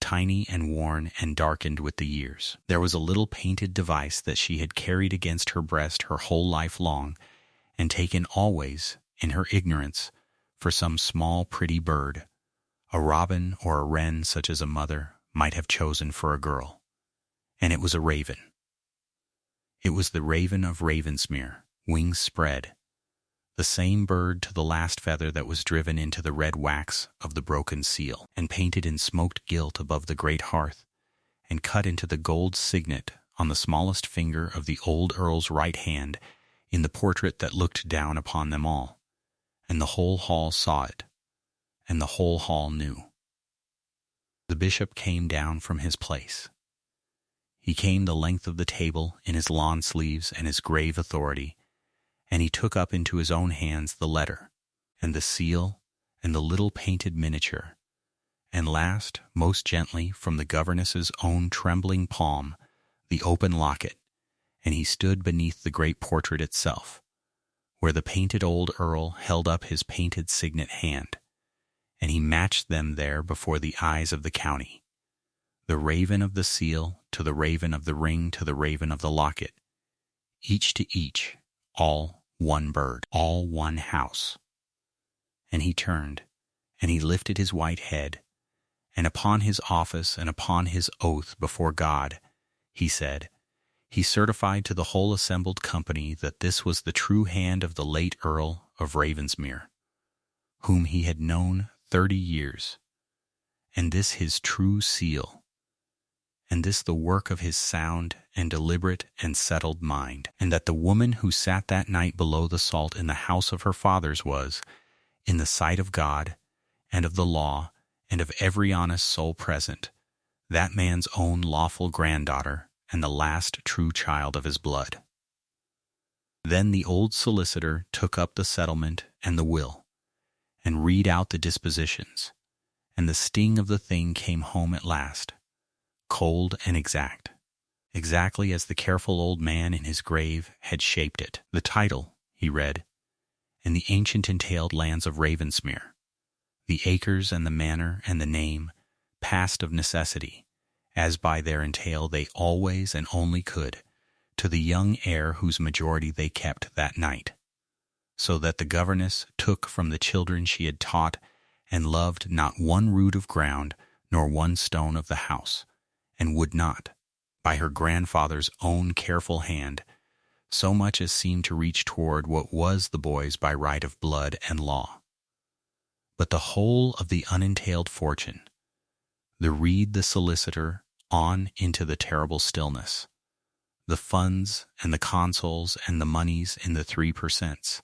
tiny and worn and darkened with the years. There was a little painted device that she had carried against her breast her whole life long, and taken always, in her ignorance, for some small pretty bird, a robin or a wren such as a mother might have chosen for a girl. And it was a raven. It was the raven of Ravensmere, wings spread, the same bird to the last feather that was driven into the red wax of the broken seal, and painted in smoked gilt above the great hearth, and cut into the gold signet on the smallest finger of the old Earl's right hand in the portrait that looked down upon them all, and the whole hall saw it, and the whole hall knew. The bishop came down from his place. He came the length of the table in his lawn sleeves and his grave authority, and he took up into his own hands the letter, and the seal, and the little painted miniature, and last, most gently, from the governess's own trembling palm, the open locket, and he stood beneath the great portrait itself, where the painted old Earl held up his painted signet hand, and he matched them there before the eyes of the county, the raven of the seal to the raven of the ring to the raven of the locket, each to each, all one bird, all one house. And he turned, and he lifted his white head, and upon his office and upon his oath before God, he said, he certified to the whole assembled company that this was the true hand of the late Earl of Ravensmere, whom he had known 30 years, and this his true seal, and this the work of his sound and deliberate and settled mind, and that the woman who sat that night below the salt in the house of her fathers was, in the sight of God and of the law and of every honest soul present, that man's own lawful granddaughter and the last true child of his blood. Then the old solicitor took up the settlement and the will, and read out the dispositions, and the sting of the thing came home at last, cold and exactly as the careful old man in his grave had shaped it. The title, he read, in the ancient entailed lands of Ravensmere, the acres and the manor and the name, passed of necessity, as by their entail they always and only could, to the young heir whose majority they kept that night, so that the governess took from the children she had taught and loved not one rood of ground nor one stone of the house, and would not, by her grandfather's own careful hand, so much as seem to reach toward what was the boy's by right of blood and law. But the whole of the unentailed fortune, the reed the solicitor on into the terrible stillness, the funds and the consols and the moneys in the 3%,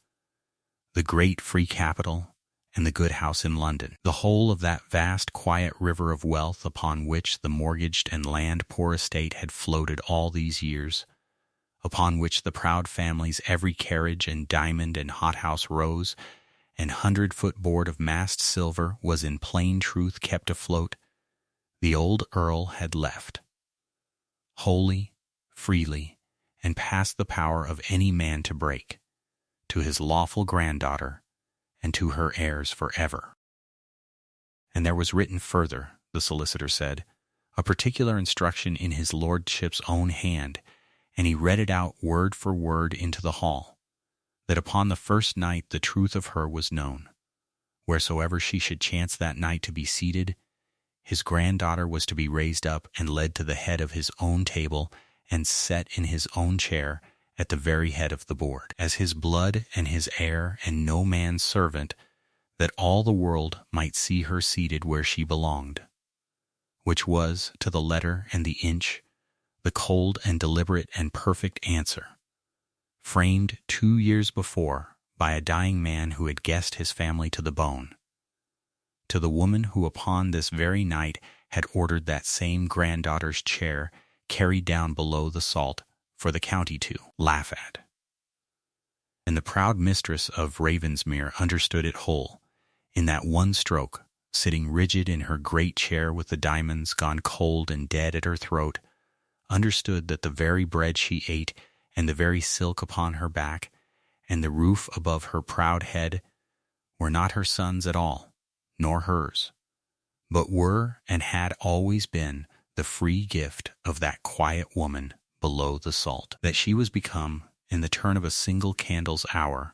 the great free capital and the good house in London, the whole of that vast quiet river of wealth upon which the mortgaged and land poor estate had floated all these years, upon which the proud family's every carriage and diamond and hothouse rose, and 100-foot board of massed silver was in plain truth kept afloat, the old Earl had left, wholly, freely, and past the power of any man to break, to his lawful granddaughter, and to her heirs forever. And there was written further, the solicitor said, a particular instruction in his lordship's own hand, and he read it out word for word into the hall, that upon the first night the truth of her was known. Wheresoever she should chance that night to be seated, his granddaughter was to be raised up and led to the head of his own table and set in his own chair at the very head of the board, as his blood and his heir and no man's servant, that all the world might see her seated where she belonged, which was, to the letter and the inch, the cold and deliberate and perfect answer, framed 2 years before by a dying man who had guessed his family to the bone, to the woman who upon this very night had ordered that same granddaughter's chair carried down below the salt for the county to laugh at. And the proud mistress of Ravensmere understood it whole, in that one stroke, sitting rigid in her great chair with the diamonds gone cold and dead at her throat, understood that the very bread she ate and the very silk upon her back and the roof above her proud head were not her son's at all, nor hers, but were and had always been the free gift of that quiet woman below the salt, that she was become, in the turn of a single candle's hour,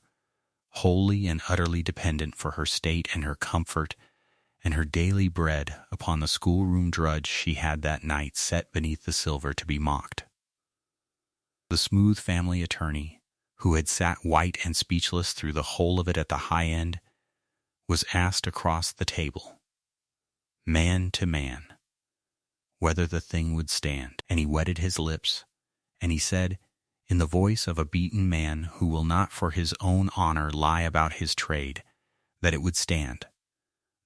wholly and utterly dependent for her state and her comfort and her daily bread upon the schoolroom drudge she had that night set beneath the silver to be mocked. The smooth family attorney, who had sat white and speechless through the whole of it at the high end, was asked across the table, man to man, whether the thing would stand, and he wetted his lips, and he said, in the voice of a beaten man who will not for his own honor lie about his trade, that it would stand,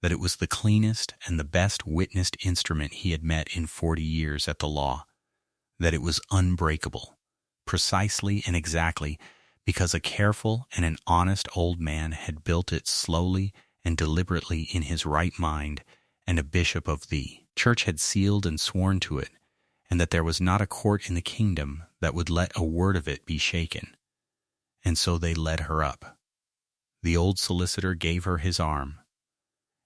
that it was the cleanest and the best witnessed instrument he had met in 40 years at the law, that it was unbreakable, precisely and exactly because a careful and an honest old man had built it slowly and deliberately in his right mind, and a bishop of the church had sealed and sworn to it, and that there was not a court in the kingdom that would let a word of it be shaken. And so they led her up. The old solicitor gave her his arm,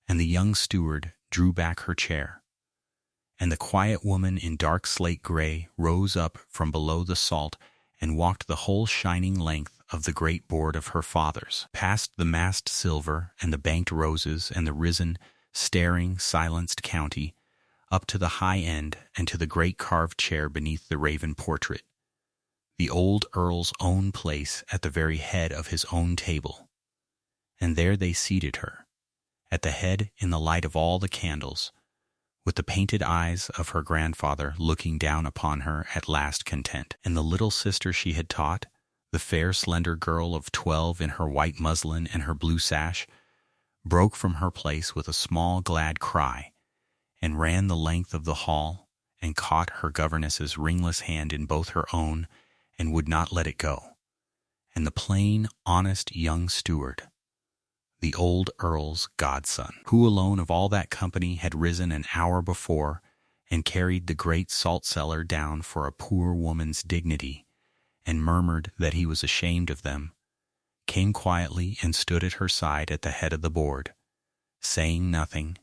and the young steward drew back her chair, and the quiet woman in dark slate gray rose up from below the salt and walked the whole shining length of the great board of her fathers, past the massed silver and the banked roses and the risen, staring, silenced county, up to the high end and to the great carved chair beneath the raven portrait, the old Earl's own place at the very head of his own table. And there they seated her, at the head in the light of all the candles, with the painted eyes of her grandfather looking down upon her at last content. And the little sister she had taught, the fair slender girl of 12 in her white muslin and her blue sash, broke from her place with a small glad cry, and ran the length of the hall, and caught her governess's ringless hand in both her own, and would not let it go. And the plain, honest young steward, the old Earl's godson, who alone of all that company had risen an hour before and carried the great salt cellar down for a poor woman's dignity, and murmured that he was ashamed of them, came quietly and stood at her side at the head of the board, saying nothing,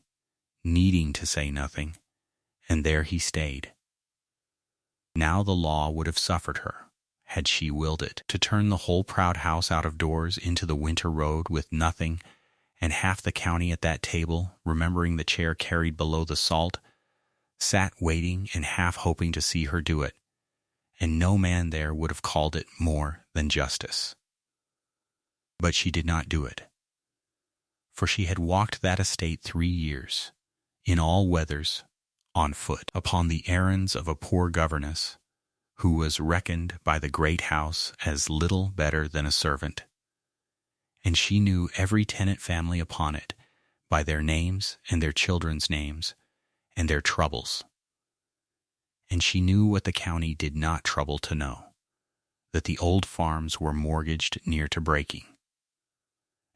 needing to say nothing, and there he stayed. Now the law would have suffered her, had she willed it, to turn the whole proud house out of doors into the winter road with nothing, and half the county at that table, remembering the chair carried below the salt, sat waiting and half hoping to see her do it, and no man there would have called it more than justice. But she did not do it, for she had walked that estate 3 years, in all weathers, on foot, upon the errands of a poor governess, who was reckoned by the great house as little better than a servant, and she knew every tenant family upon it by their names and their children's names and their troubles. And she knew what the county did not trouble to know, that the old farms were mortgaged near to breaking,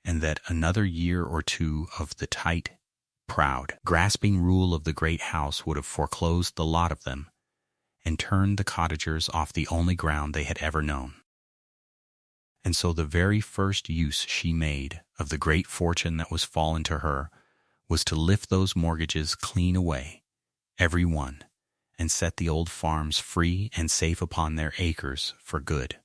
and that another year or two of the tight, proud, grasping rule of the great house would have foreclosed the lot of them and turned the cottagers off the only ground they had ever known. And so the very first use she made of the great fortune that was fallen to her was to lift those mortgages clean away, every one, and set the old farms free and safe upon their acres for good,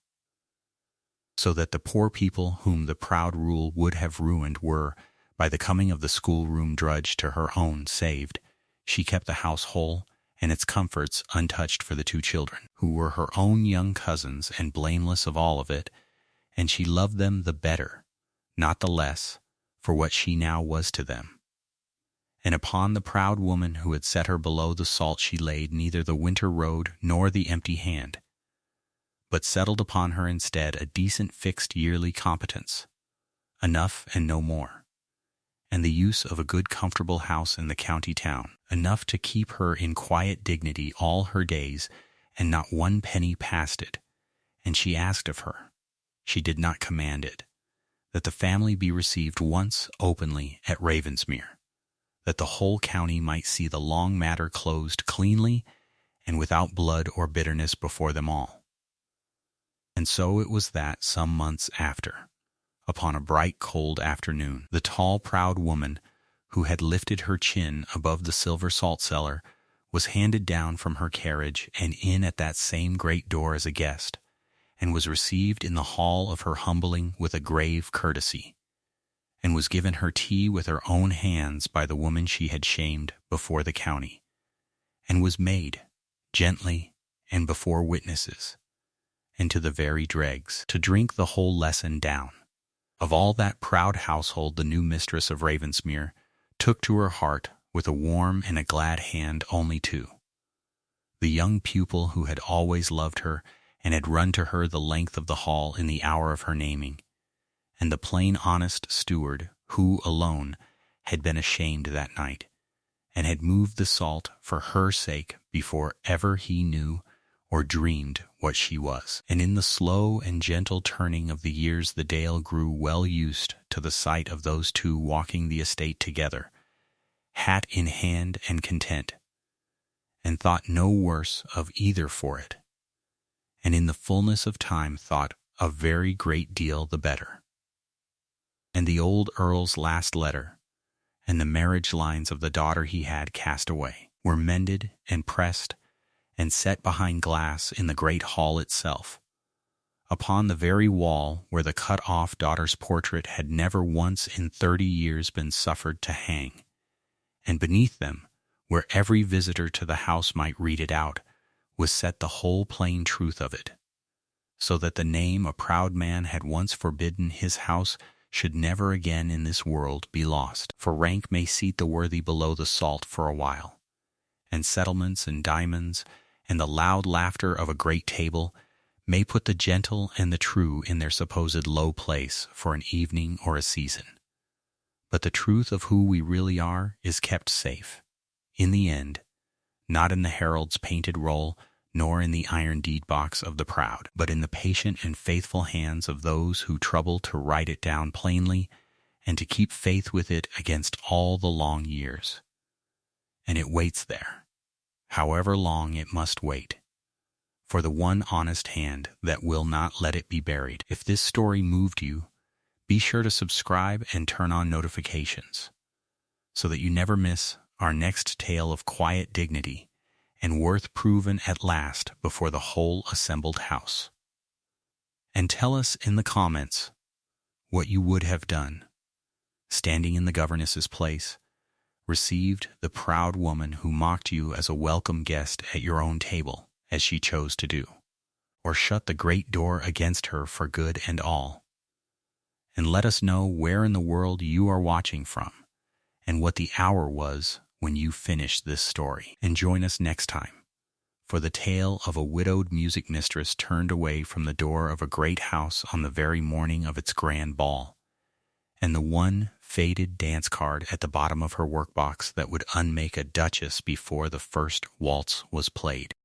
so that the poor people whom the proud rule would have ruined were, by the coming of the schoolroom drudge to her own, saved. She kept the house whole and its comforts untouched for the 2 children, who were her own young cousins and blameless of all of it, and she loved them the better, not the less, for what she now was to them. And upon the proud woman who had set her below the salt she laid neither the winter road nor the empty hand, but settled upon her instead a decent fixed yearly competence, enough and no more, and the use of a good comfortable house in the county town, enough to keep her in quiet dignity all her days, and not 1 penny past it. And she asked of her, she did not command it, that the family be received once openly at Ravensmere, that the whole county might see the long matter closed cleanly and without blood or bitterness before them all. And so it was that some months after, upon a bright cold afternoon, the tall proud woman who had lifted her chin above the silver salt cellar was handed down from her carriage and in at that same great door as a guest, and was received in the hall of her humbling with a grave courtesy, and was given her tea with her own hands by the woman she had shamed before the county, and was made, gently and before witnesses, and to the very dregs, to drink the whole lesson down. Of all that proud household the new mistress of Ravensmere took to her heart with a warm and a glad hand only 2. The young pupil who had always loved her and had run to her the length of the hall in the hour of her naming, and the plain honest steward who alone had been ashamed that night, and had moved the salt for her sake before ever he knew or dreamed what she was. And in the slow and gentle turning of the years the dale grew well used to the sight of those 2 walking the estate together, hat in hand and content, and thought no worse of either for it, and in the fullness of time thought a very great deal the better. And the old Earl's last letter, and the marriage lines of the daughter he had cast away, were mended and pressed and set behind glass in the great hall itself, upon the very wall where the cut-off daughter's portrait had never once in 30 years been suffered to hang, and beneath them, where every visitor to the house might read it out, was set the whole plain truth of it, so that the name a proud man had once forbidden his house should never again in this world be lost. For rank may seat the worthy below the salt for a while, and settlements and diamonds and the loud laughter of a great table may put the gentle and the true in their supposed low place for an evening or a season. But the truth of who we really are is kept safe, in the end, not in the herald's painted roll, nor in the iron deed-box of the proud, but in the patient and faithful hands of those who trouble to write it down plainly and to keep faith with it against all the long years. And it waits there, however long it must wait, for the one honest hand that will not let it be buried. If this story moved you, be sure to subscribe and turn on notifications so that you never miss our next tale of quiet dignity and worth proven at last before the whole assembled house. And tell us in the comments what you would have done, standing in the governess's place, received the proud woman who mocked you as a welcome guest at your own table, as she chose to do, or shut the great door against her for good and all. And let us know where in the world you are watching from, and what the hour was when you finished this story. And join us next time for the tale of a widowed music mistress turned away from the door of a great house on the very morning of its grand ball, and the one faded dance card at the bottom of her workbox that would unmake a duchess before the first waltz was played.